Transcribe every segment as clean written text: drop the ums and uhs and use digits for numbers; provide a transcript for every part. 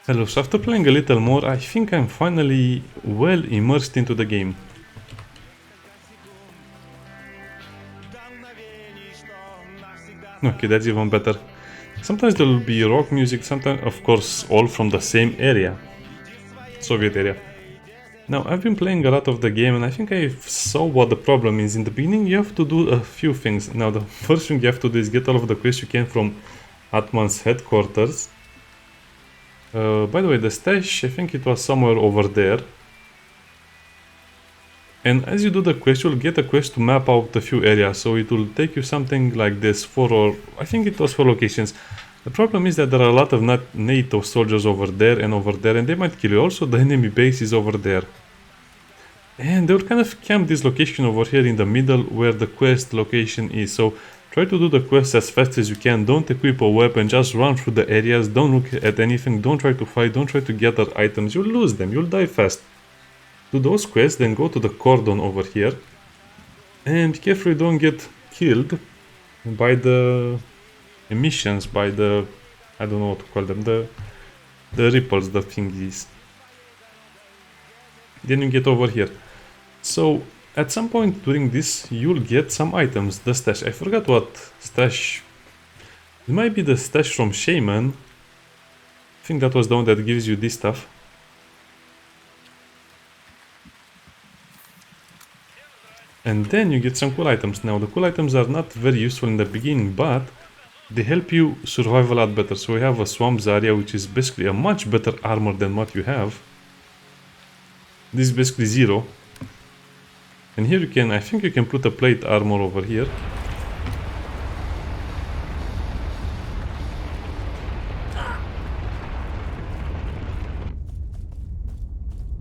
Hello, so after playing a little more, I think I'm finally well immersed into the game. Okay, that's even better. Sometimes there will be rock music, sometimes, of course, all from the same area. Soviet area. Now, I've been playing a lot of the game and I think I saw what the problem is. In the beginning, you have to do a few things. Now, the first thing you have to do is get all of the quests you can from Atman's headquarters. By the way, the stash, I think it was somewhere over there. And as you do the quest, you'll get a quest to map out a few areas. So it will take you something like this or I think it was 4 locations. The problem is that there are a lot of NATO soldiers over there, and they might kill you. Also, the enemy base is over there. And they will kind of camp this location over here in the middle where the quest location is. So try to do the quest as fast as you can. Don't equip a weapon, just run through the areas. Don't look at anything, don't try to fight, don't try to gather items. You'll lose them, you'll die fast. Do those quests, then go to the cordon over here. And be careful you don't get killed by the emissions, by the, I don't know what to call them, the ripples, the thingies. Then you get over here. So at some point during this, you'll get some items. The stash. I forgot what stash. It might be the stash from Shaman. I think that was the one that gives you this stuff. And then you get some cool items. Now the cool items are not very useful in the beginning, but they help you survive a lot better. So we have a swamp Zarya, which is basically a much better armor than what you have. This is basically 0. And here you can, I think you can put a plate armor over here.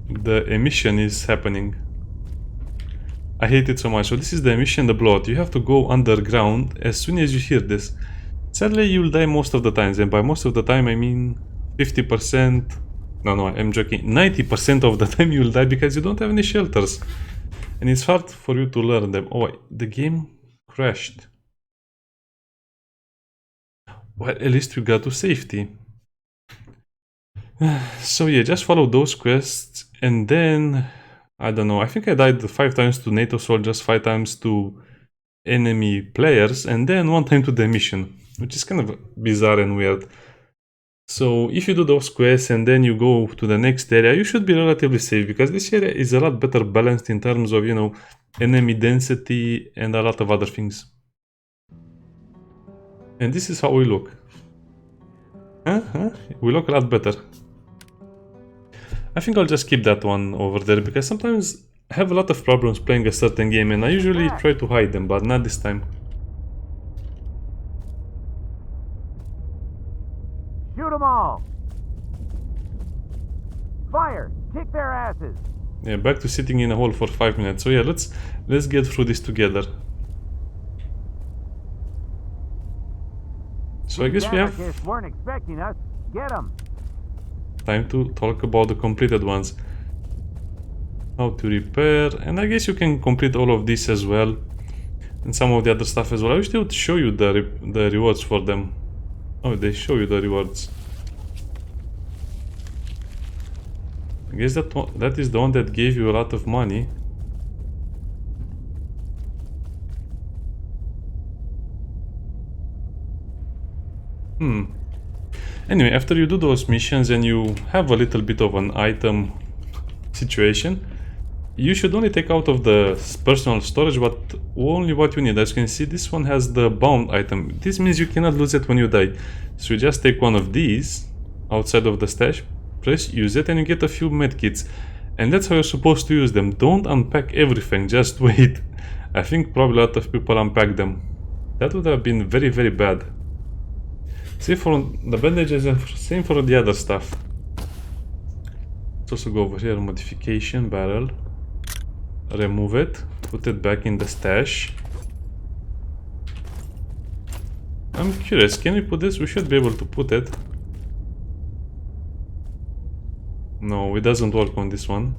The emission is happening. I hate it so much. So this is the emission, the blowout. You have to go underground as soon as you hear this. Sadly, you'll die most of the times, and by most of the time I mean 50%. No, I'm joking. 90% of the time you'll die because you don't have any shelters. And it's hard for you to learn them. Oh, the game crashed. Well, at least you got to safety. So yeah, just follow those quests, and then I don't know, I think I died 5 times to NATO soldiers, 5 times to enemy players, and then 1 time to the mission, which is kind of bizarre and weird. So if you do those quests and then you go to the next area, you should be relatively safe, because this area is a lot better balanced in terms of, you know, enemy density and a lot of other things. And this is how we look. We look a lot better. I think I'll just keep that one over there, because sometimes I have a lot of problems playing a certain game and I usually try to hide them, but not this time. Shoot them all! Fire! Kick their asses! Yeah, back to sitting in a hole for 5 minutes. So yeah, let's get through this together. So I guess we have weren't expecting us. Get them. Time to talk about the completed ones. How to repair, and I guess you can complete all of this as well, and some of the other stuff as well. I wish they would show you the rewards for them. Oh, they show you the rewards. I guess that is the one that gave you a lot of money. Anyway, after you do those missions and you have a little bit of an item situation, you should only take out of the personal storage but only what you need. As you can see, this one has the bound item. This means you cannot lose it when you die. So you just take one of these outside of the stash, press use it, and you get a few medkits. And that's how you're supposed to use them. Don't unpack everything, just wait. I think probably a lot of people unpack them. That would have been very, very bad. Same for the bandages and same for the other stuff. Let's also go over here, modification barrel. Remove it, put it back in the stash. I'm curious, can we put this? We should be able to put it. No, it doesn't work on this one.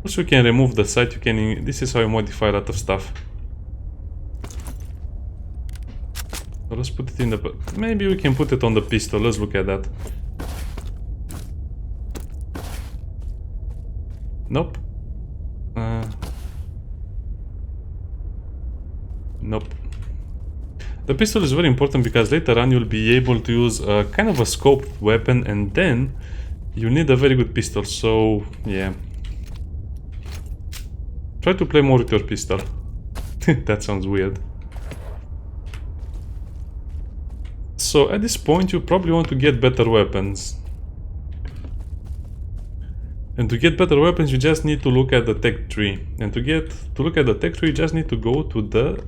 Also, you can remove the sight. You can. This is how you modify a lot of stuff. So let's put it in the... Maybe we can put it on the pistol. Let's look at that. Nope. Nope. The pistol is very important because later on you'll be able to use a kind of a scoped weapon, and then you'll need a very good pistol, so yeah. Try to play more with your pistol. That sounds weird. So at this point you probably want to get better weapons. And to get better weapons you just need to look at the tech tree. And to look at the tech tree you just need to go to the...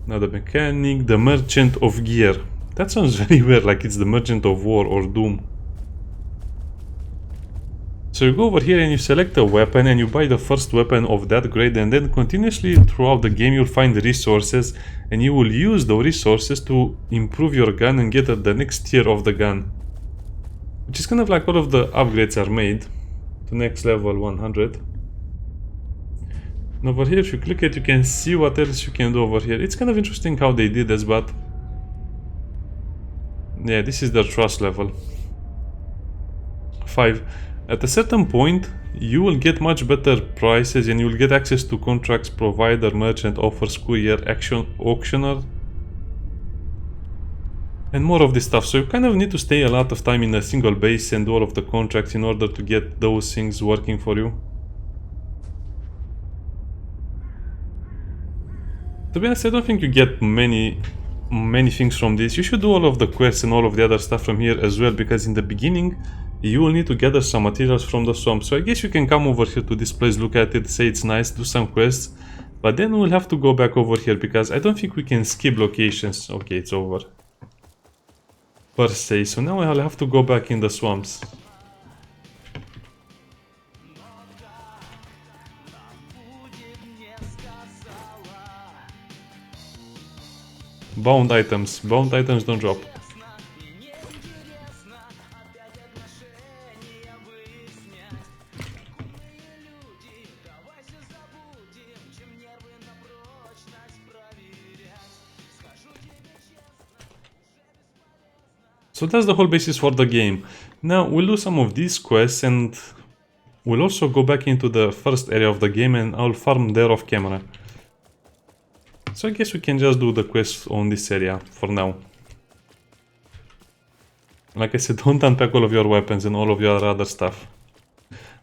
Now the mechanic, the merchant of gear. That sounds very weird, like it's the merchant of war or doom. So you go over here and you select a weapon and you buy the first weapon of that grade, and then continuously throughout the game you'll find resources and you will use those resources to improve your gun and get the next tier of the gun. Which is kind of like all of the upgrades are made to next level 100. And over here if you click it you can see what else you can do over here. It's kind of interesting how they did this, but yeah, this is their trust level 5. At a certain point you will get much better prices and you will get access to contracts, provider, merchant, offers, courier, auctioneer, and more of this stuff. So you kind of need to stay a lot of time in a single base and do all of the contracts in order to get those things working for you. To be honest, I don't think you get many things from this. You should do all of the quests and all of the other stuff from here as well, because in the beginning you will need to gather some materials from the swamp. So I guess you can come over here to this place, look at it, say it's nice, do some quests, but then we'll have to go back over here because I don't think we can skip locations. Okay, it's over per se, so now I'll have to go back in the swamps. Bound items don't drop. So that's the whole basis for the game. Now we'll do some of these quests and we'll also go back into the first area of the game and I'll farm there off camera. So I guess we can just do the quests on this area for now. Like I said, don't unpack all of your weapons and all of your other stuff.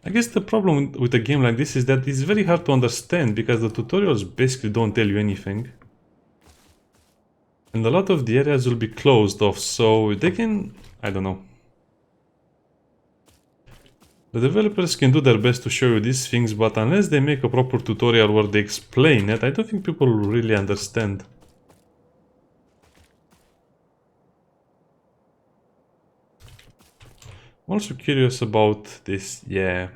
I guess the problem with a game like this is that it's very hard to understand because the tutorials basically don't tell you anything. And a lot of the areas will be closed off, so they can... I don't know. The developers can do their best to show you these things, but unless they make a proper tutorial where they explain it, I don't think people will really understand. I'm also curious about this, yeah.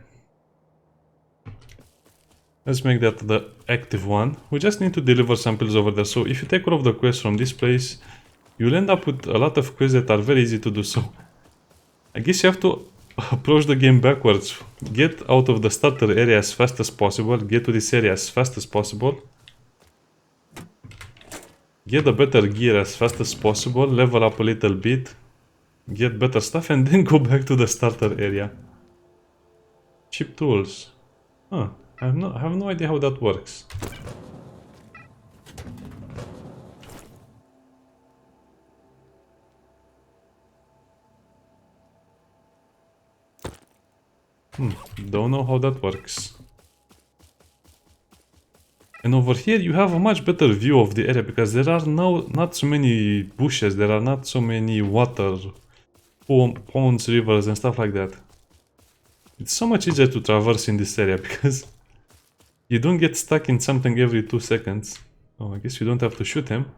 Let's make that the active one. We just need to deliver samples over there. So if you take all of the quests from this place, you'll end up with a lot of quests that are very easy to do. So I guess you have to approach the game backwards. Get out of the starter area as fast as possible. Get to this area as fast as possible. Get a better gear as fast as possible. Level up a little bit. Get better stuff and then go back to the starter area. Cheap tools. Huh. I have no idea how that works. Don't know how that works. And over here you have a much better view of the area because there are now not so many bushes, there are not so many water, ponds, rivers and stuff like that. It's so much easier to traverse in this area because you don't get stuck in something every 2 seconds. Oh, I guess you don't have to shoot him.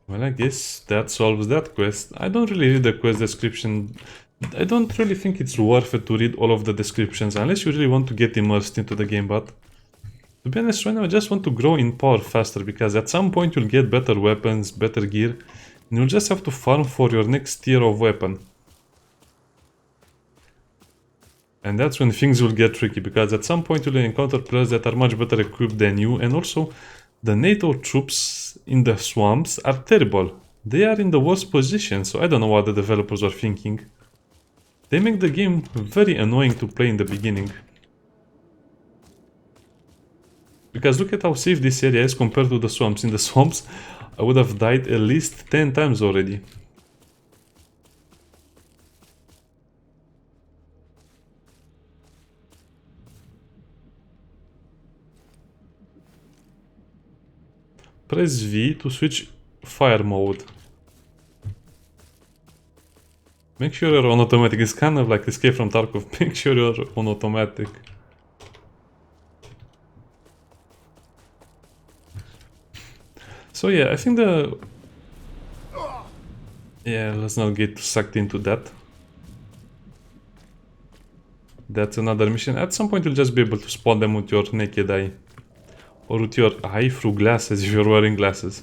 Well, I guess that solves that quest. I don't really read the quest description. I don't really think it's worth it to read all of the descriptions unless you really want to get immersed into the game, but to be honest, right now I just want to grow in power faster because at some point you'll get better weapons, better gear, and you'll just have to farm for your next tier of weapon. And that's when things will get tricky, because at some point you'll encounter players that are much better equipped than you, and also the NATO troops in the swamps are terrible. They are in the worst position, so I don't know what the developers are thinking. They make the game very annoying to play in the beginning. Because look at how safe this area is compared to the swamps. In the swamps, I would have died at least 10 times already. Press V to switch fire mode. Make sure you're on automatic. It's kind of like Escape from Tarkov. Make sure you're on automatic. So yeah, I think yeah, let's not get sucked into that. That's another mission. At some point you'll just be able to spot them with your naked eye. Or with your eye through glasses if you're wearing glasses.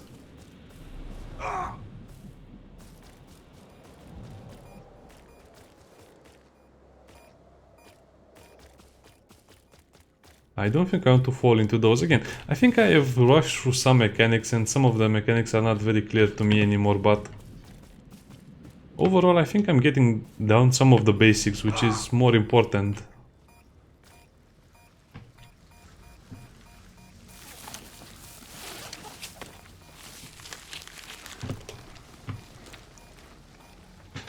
I don't think I want to fall into those again. I think I have rushed through some mechanics and some of the mechanics are not very clear to me anymore, but overall I think I'm getting down some of the basics, which is more important.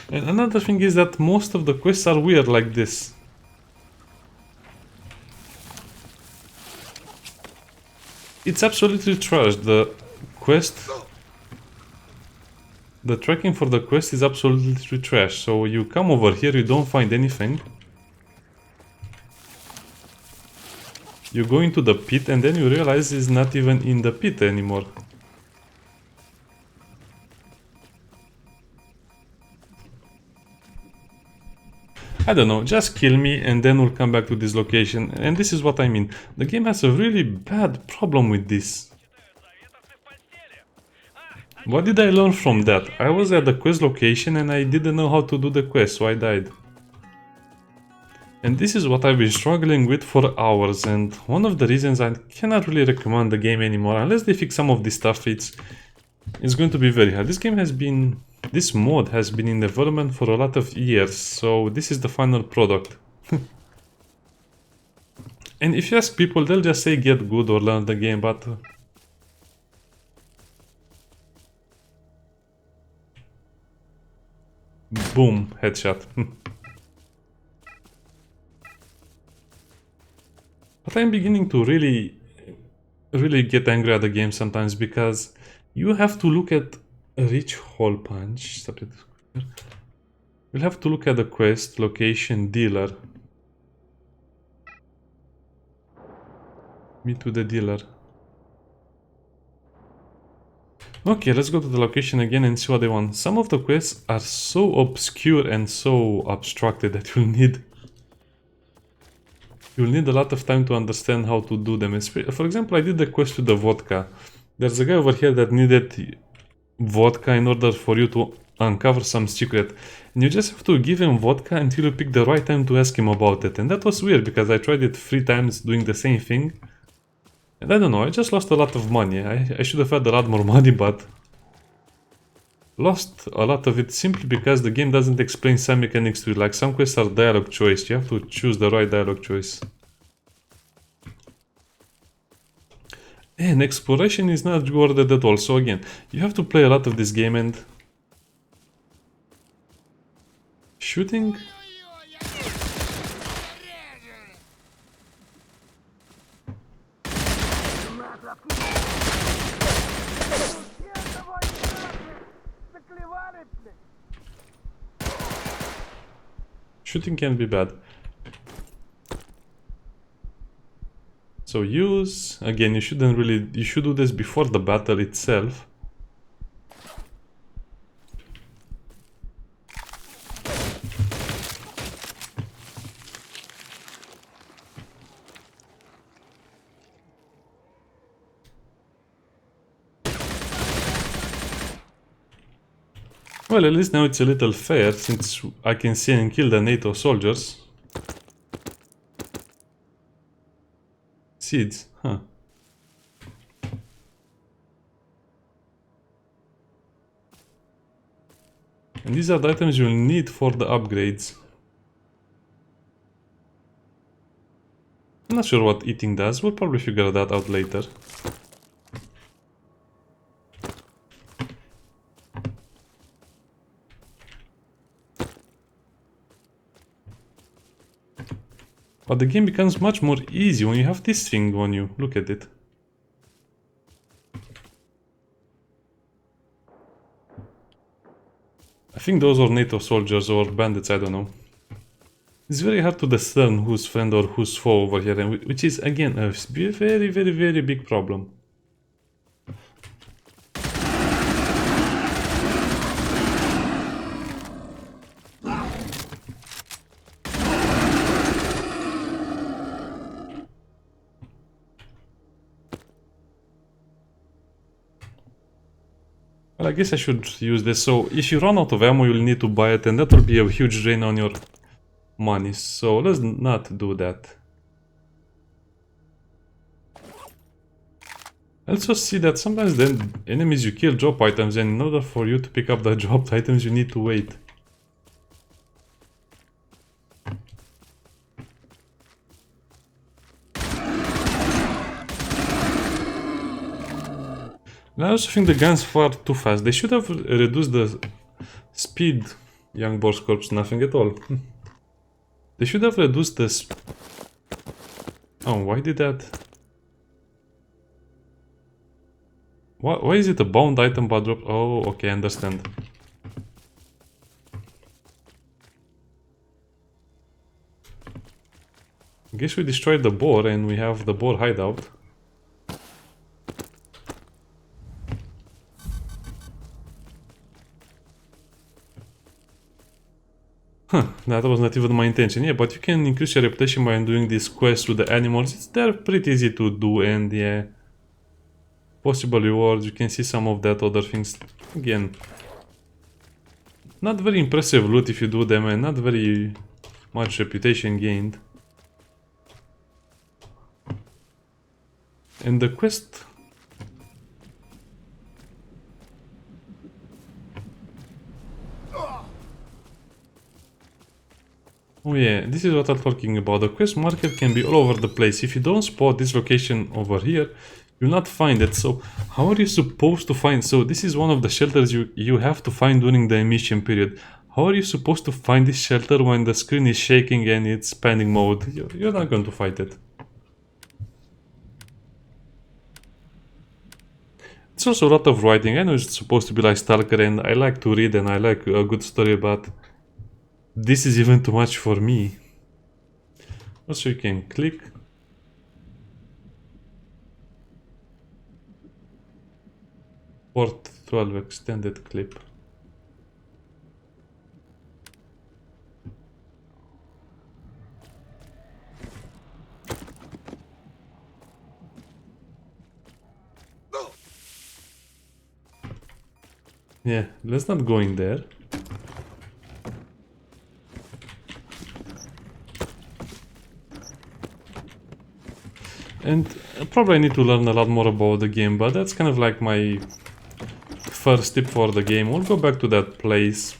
And another thing is that most of the quests are weird like this. It's absolutely trash. The tracking for the quest is absolutely trash. So you come over here, you don't find anything. You go into the pit and then you realize it's not even in the pit anymore. I don't know, just kill me and then we'll come back to this location. And this is what I mean. The game has a really bad problem with this. What did I learn from that? I was at the quest location and I didn't know how to do the quest, so I died. And this is what I've been struggling with for hours, and one of the reasons I cannot really recommend the game anymore, unless they fix some of this stuff, it's going to be very hard. This mod has been in development for a lot of years, so this is the final product. And if you ask people, they'll just say get good or learn the game, but boom, headshot. But I'm beginning to really get angry at the game sometimes, because you have to look at a reach hole punch. We'll have to look at the quest, location, dealer. Meet with the dealer. Okay, let's go to the location again and see what they want. Some of the quests are so obscure and so abstracted that you'll need a lot of time to understand how to do them. For example, I did the quest with the vodka. There's a guy over here that needed vodka in order for you to uncover some secret. And you just have to give him vodka until you pick the right time to ask him about it. And that was weird, because I tried it 3 times doing the same thing. And I don't know, I just lost a lot of money. I should have had a lot more money, but lost a lot of it simply because the game doesn't explain some mechanics to you. Like some quests are dialogue choice, you have to choose the right dialogue choice. And exploration is not rewarded at all, so again, you have to play a lot of this game. And shooting? Shooting can be bad. So use, again, you should do this before the battle itself. Well, at least now it's a little fair, since I can see and kill the NATO soldiers. Seeds, huh. And these are the items you'll need for the upgrades. I'm not sure what eating does, we'll probably figure that out later. But the game becomes much more easy when you have this thing on you. Look at it. I think those are NATO soldiers or bandits, I don't know. It's very hard to discern who's friend or who's foe over here, and which is again a very, very, very big problem. Well, I guess I should use this. So if you run out of ammo, you'll need to buy it, and that will be a huge drain on your money. So let's not do that. I also see that sometimes the enemies you kill drop items, and in order for you to pick up the dropped items, you need to wait. And I also think the guns far too fast. They should have reduced the speed. Young Boar's corpse, nothing at all. They should have reduced this. Oh, why did that? Why is it a bound item but drop? Oh, okay, I understand. I guess we destroyed the boar and we have the boar hideout. Huh, that was not even my intention. Yeah, but you can increase your reputation by doing these quests with the animals. They're pretty easy to do, and yeah. Possible rewards, you can see some of that, other things. Again, not very impressive loot if you do them, and not very much reputation gained. And the quest... Oh yeah, this is what I'm talking about. The quest marker can be all over the place. If you don't spot this location over here, you'll not find it. So how are you supposed to find? So this is one of the shelters you have to find during the emission period. How are you supposed to find this shelter when the screen is shaking and it's panic mode? You're not going to fight it. It's also a lot of writing. I know it's supposed to be like Stalker, and I like to read and I like a good story, but this is even too much for me. Also, you can click. Port 12 extended clip. Yeah, let's not go in there. And probably I need to learn a lot more about the game, but that's kind of like my first tip for the game. We'll go back to that place.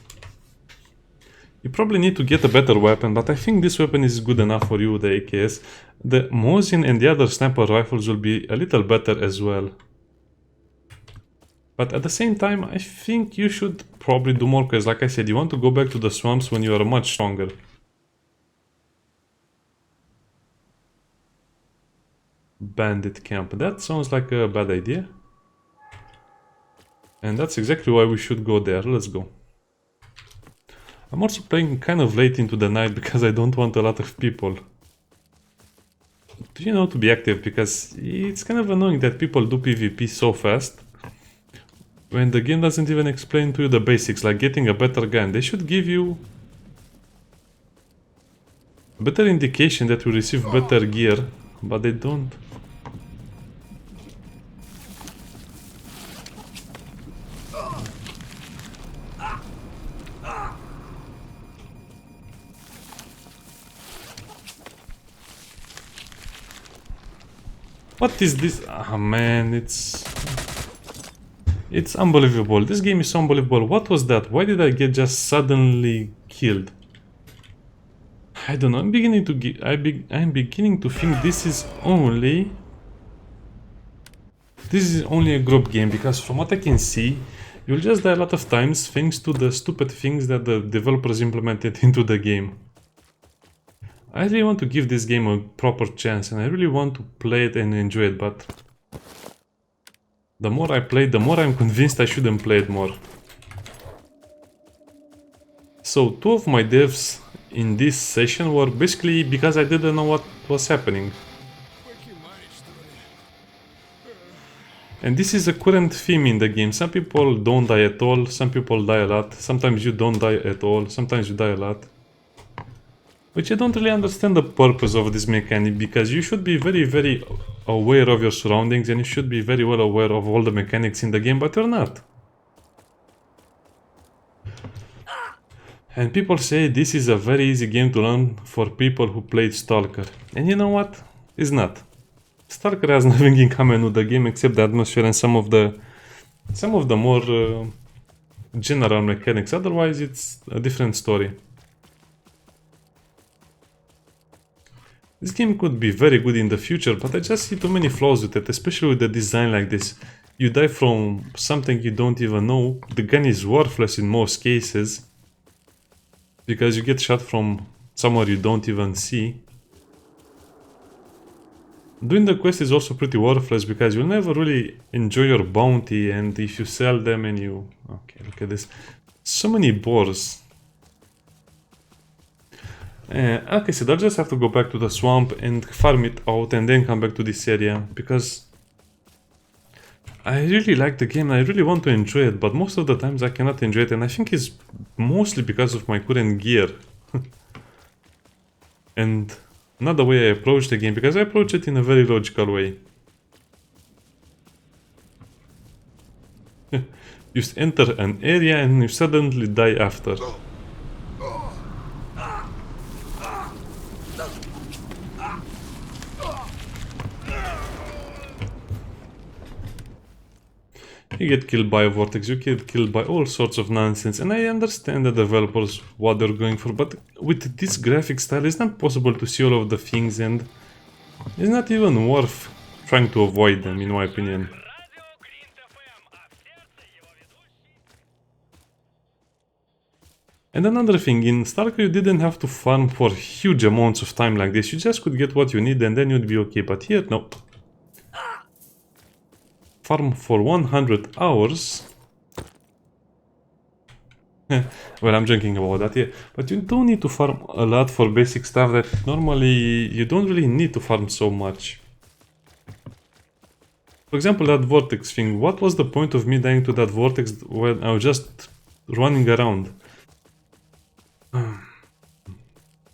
You probably need to get a better weapon, but I think this weapon is good enough for you, the AKS. The Mosin and the other sniper rifles will be a little better as well. But at the same time, I think you should probably do more, because like I said, you want to go back to the swamps when you are much stronger. Bandit camp. That sounds like a bad idea. And that's exactly why we should go there. Let's go. I'm also playing kind of late into the night because I don't want a lot of people. Do you know to be active? Because it's kind of annoying that people do PvP so fast when the game doesn't even explain to you the basics, like getting a better gun. They should give you a better indication that you receive better gear, but they don't. What is this? Ah man, it's unbelievable. This game is unbelievable. What was that? Why did I get just suddenly killed? I don't know. I'm beginning to I'm beginning to think this is only a group game, because from what I can see, you'll just die a lot of times thanks to the stupid things that the developers implemented into the game. I really want to give this game a proper chance, and I really want to play it and enjoy it, but the more I play, the more I'm convinced I shouldn't play it more. So 2 of my deaths in this session were basically because I didn't know what was happening. And this is a current theme in the game. Some people don't die at all, some people die a lot, sometimes you don't die at all, sometimes you die a lot. Which I don't really understand the purpose of this mechanic, because you should be very, very aware of your surroundings and you should be very well aware of all the mechanics in the game, but you're not. And people say this is a very easy game to learn for people who played Stalker. And you know what? It's not. Stalker has nothing in common with the game except the atmosphere and some of the more general mechanics. Otherwise, it's a different story. This game could be very good in the future, but I just see too many flaws with it, especially with the design like this. You die from something you don't even know. The gun is worthless in most cases, because you get shot from somewhere you don't even see. Doing the quest is also pretty worthless, because you'll never really enjoy your bounty, and if you sell them and you... Okay, look at this. So many boars. Okay, so I'll just have to go back to the swamp and farm it out and then come back to this area, because I really like the game, I really want to enjoy it, but most of the times I cannot enjoy it, and I think it's mostly because of my current gear. And not the way I approach the game, because I approach it in a very logical way. You just enter an area and you suddenly die after. You get killed by a vortex, you get killed by all sorts of nonsense, and I understand the developers what they're going for, but with this graphic style it's not possible to see all of the things, and it's not even worth trying to avoid them, in my opinion. And another thing, in StalCraft you didn't have to farm for huge amounts of time like this, you just could get what you need and then you'd be okay, but here, no. Farm for 100 hours. Well, I'm joking about that, yeah. But you don't need to farm a lot for basic stuff that normally you don't really need to farm so much. For example, that vortex thing. What was the point of me dying to that vortex when I was just running around?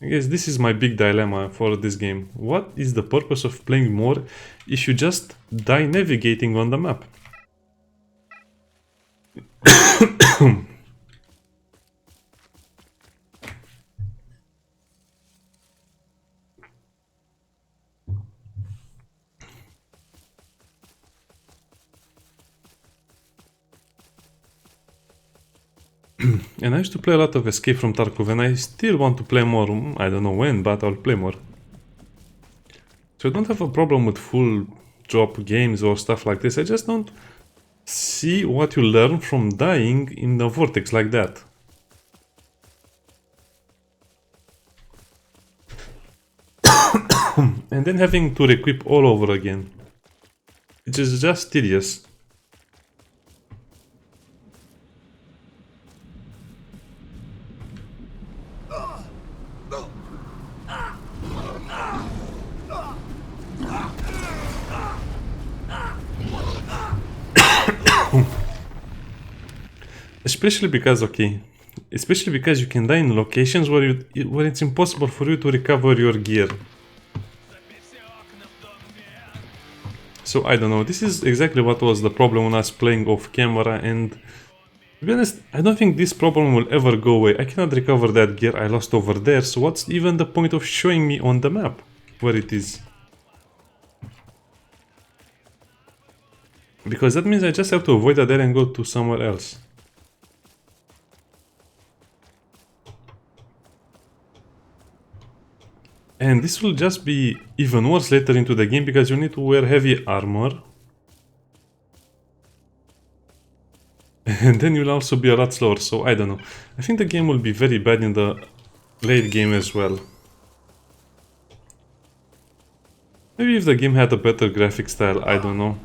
I guess this is my big dilemma for this game. What is the purpose of playing more if you just die navigating on the map? And I used to play a lot of Escape from Tarkov, and I still want to play more. I don't know when, but I'll play more. So I don't have a problem with full drop games or stuff like this. I just don't see what you learn from dying in the vortex like that. And then having to re-equip all over again. Which is just tedious. Especially because you can die in locations where it's impossible for you to recover your gear. So I don't know, this is exactly what was the problem when I was playing off camera, and to be honest, I don't think this problem will ever go away. I cannot recover that gear I lost over there, so what's even the point of showing me on the map where it is? Because that means I just have to avoid that area and go to somewhere else. And this will just be even worse later into the game because you need to wear heavy armor. And then you'll also be a lot slower, so I don't know. I think the game will be very bad in the late game as well. Maybe if the game had a better graphic style, I don't know.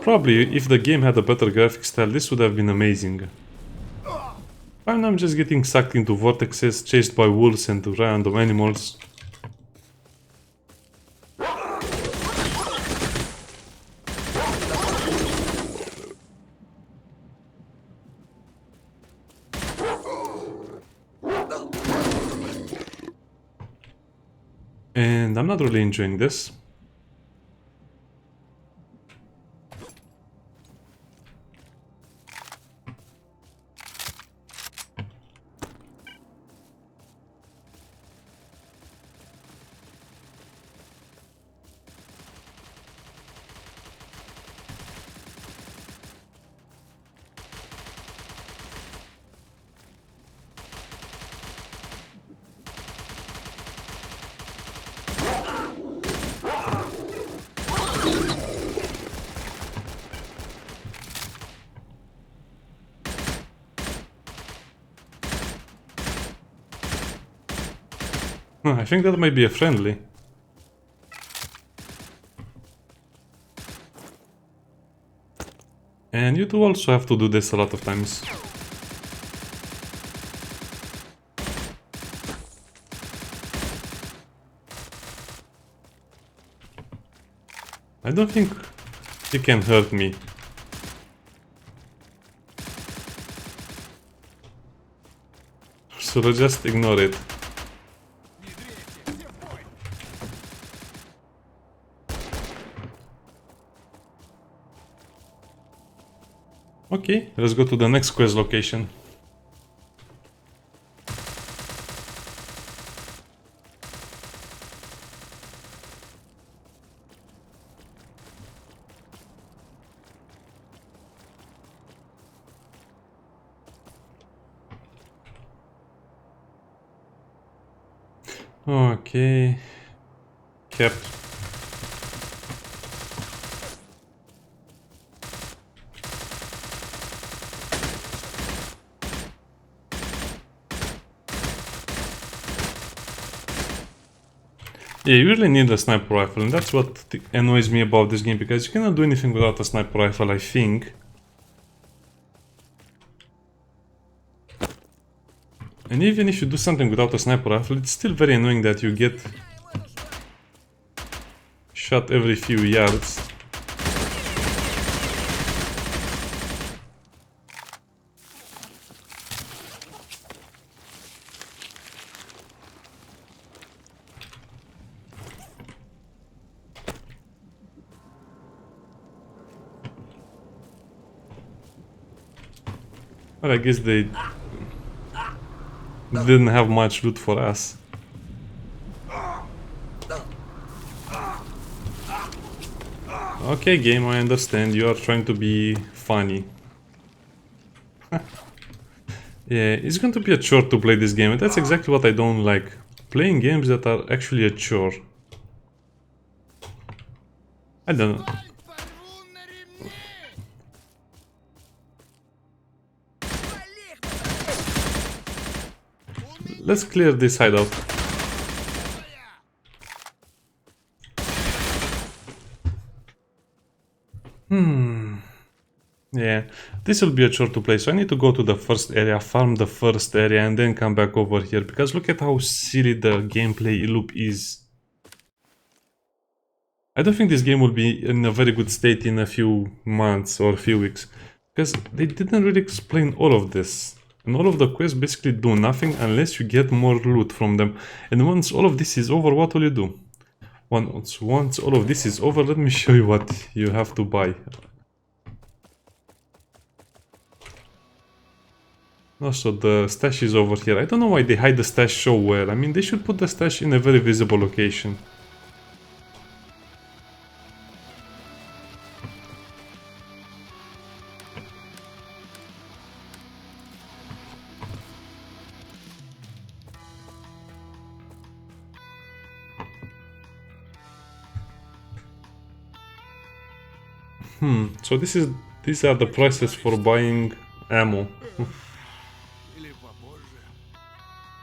Probably, if the game had a better graphic style, this would have been amazing. And I'm just getting sucked into vortexes, chased by wolves and random animals. And I'm not really enjoying this. I think that might be a friendly. And you do also have to do this a lot of times. I don't think he can hurt me. So let's just ignore it. Okay, let's go to the next quest location. Okay. Kept. Yeah, you really need a sniper rifle, and that's what annoys me about this game, because you cannot do anything without a sniper rifle, I think. And even if you do something without a sniper rifle, it's still very annoying that you get shot every few yards. But I guess they didn't have much loot for us. Okay, game, I understand. You are trying to be funny. Yeah, it's going to be a chore to play this game, and that's exactly what I don't like. Playing games that are actually a chore. I don't know. Let's clear this hideout. Yeah, this will be a chore to play, so I need to go to the first area, farm the first area, and then come back over here, because look at how silly the gameplay loop is. I don't think this game will be in a very good state in a few months or a few weeks, because they didn't really explain all of this. And all of the quests basically do nothing unless you get more loot from them. And once all of this is over, what will you do? Once all of this is over, let me show you what you have to buy. Also, the stash is over here. I don't know why they hide the stash so well. I mean, they should put the stash in a very visible location. So these are the prices for buying ammo.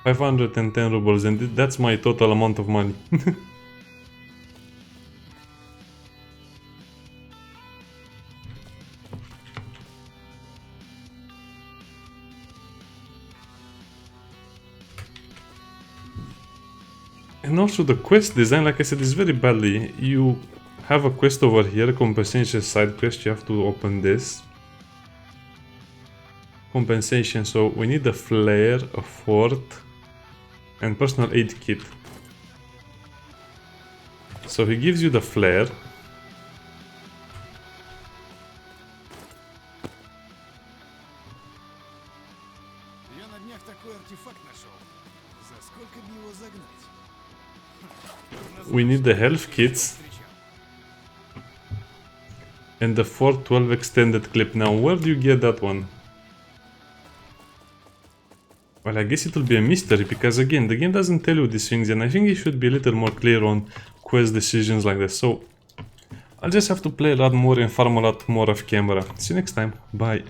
510 rubles, and that's my total amount of money. And also the quest design, like I said, is very badly. You have a quest over here, compensation side quest, you have to open this. Compensation, so we need a flare, a fort, and personal aid kit. So he gives you the flare. Я на днях такой артефакт нашел. За сколько бы его загнать? We need the health kits. And the 412 extended clip. Now, where do you get that one? Well, I guess it will be a mystery, because again, the game doesn't tell you these things, and I think it should be a little more clear on quest decisions like this. So, I'll just have to play a lot more and farm a lot more off camera. See you next time. Bye.